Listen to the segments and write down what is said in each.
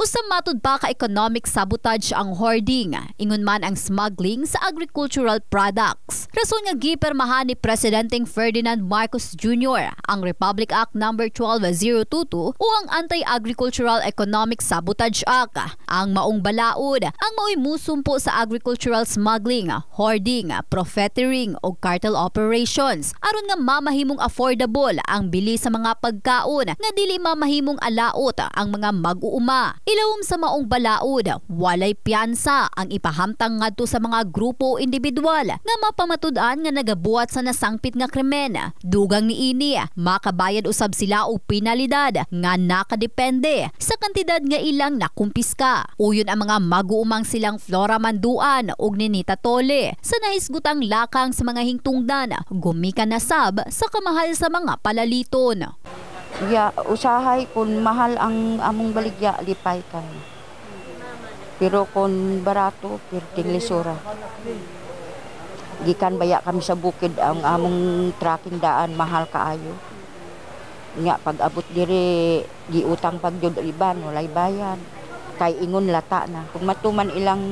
Usam matud pa ka economic sabotage ang hoarding, ingon man ang smuggling sa agricultural products. Rason nga gipermahan ni Presidenteng Ferdinand Marcos Jr. ang Republic Act No. 12022 o ang Anti-Agricultural Economic Sabotage Act. Ang maong balaod ang mao'y musumpo sa agricultural smuggling, hoarding, profiteering o cartel operations aron nga mamahimong affordable ang bili sa mga pagkaon nga dili mamahimong alaot ang mga mag-uuma. Ilawom sa maong balaod, walay piyansa ang ipahamtang ngadto sa mga grupo o individual nga mapamatud-an nga nagabuhat sa nasangpit nga krimen. Dugang niini, makabayad usab sila og penalidad nga nakadepende sa kantidad nga ilang nakumpiska. Uyon ang mga mag-uumang silang Flora Manduan ug Ninita Tole sa nahisgutang lakang sa mga hingtungdan, gumikan na sab sa kamahal sa mga palaliton. Usahay kung mahal ang among baligya, lipay kami. Pero kung barato, pirting lisura. Gikan baya kami sa bukid ang among tracking daan, mahal kaayo. Nga pag abot diri, giutang pagyod iban, walay bayan. Kay ingon lata na. Kung matuman ilang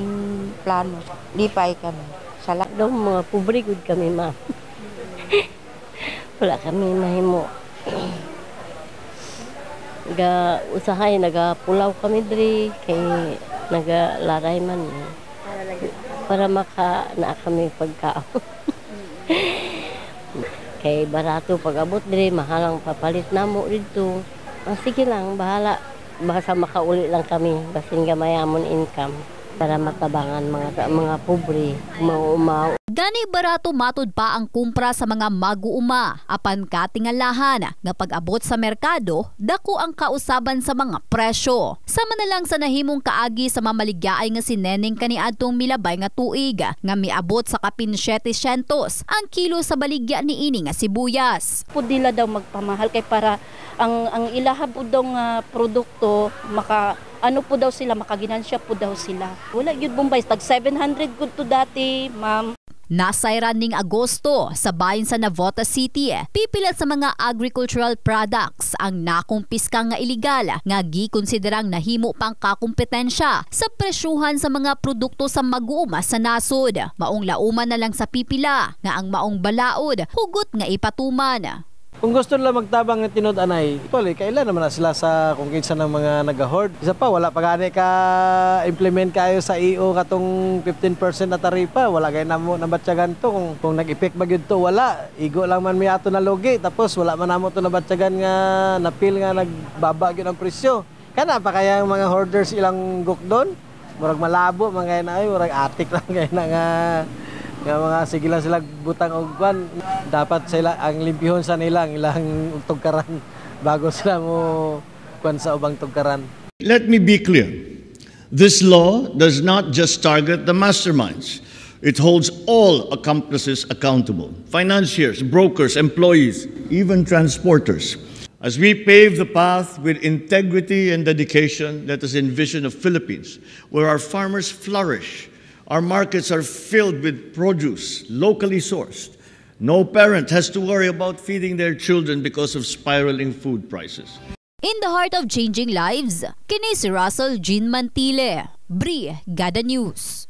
plano, lipay kami. Salak daw mga pobre gud kami, ma'am. Wala kami mahimo. Usahay nagapulaw kami diri kay nagalaray man para maka na kami pagkaon. Kay barato pag abot diri, mahalang papalit namo dito. Sige lang, bahala, basta makauli lang kami basin gamayamon income para matabangan mga pobre, mga umaw. Gani barato matud pa ang kumpra sa mga mag-uuma, apan katingalahan nga pag-abot sa merkado, dako ang kausaban sa mga presyo. Sama na lang sa nahimong kaagi sa mamaligyaay nga si Neneng kaniadtong milabay nga tuig, nga miabot sa kapin 700 ang kilo sa baligya ni ini nga sibuyas. Pudila daw magpamahal kay para ang ilahab udong produkto ano po daw sila, makaginansya po daw sila. Wala yun Bombay, tag 700 good to dati, ma'am. Nasayran ning Agosto sa bahin sa Navotas City, pipilat sa mga agricultural products ang nakumpiska nga iligal nga gikonsiderang nahimo pang kakumpetensya sa presyuhan sa mga produkto sa mag-uuma sa nasod. Maong lauman na lang sa pipila nga ang maong balaod hugot nga ipatuman. Kung gusto nila magtabang ng tinod-anay, kailan naman na sila sa kung kinsa ng mga nag-hoard. Isa pa, wala pa gani ka implement kayo sa EO katong 15% na taripa. Wala kayo nabatyagan to. Kung nag-effect ba yun to, wala. Igo lang man may ato na logi. Tapos wala man namo to nabatyagan nga napil nga nagbaba yun ang presyo. Kana pa kaya mga hoarders ilang guk doon? Murag malabo, mga na ay, murag atik lang kaya na nga mga sige lang sila butang og kwan, dapat sila ang limpihon sa nilang ilang tugkaran bago sila mo kwan sa ubang tugkaran. Let me be clear. This law does not just target the masterminds. It holds all accomplices accountable. Financiers, brokers, employees, even transporters. As we pave the path with integrity and dedication, let us envision a Philippines where our farmers flourish. Our markets are filled with produce, locally sourced. No parent has to worry about feeding their children because of spiraling food prices. In the heart of changing lives, kini si Russell Jean Mantile, Brigada News.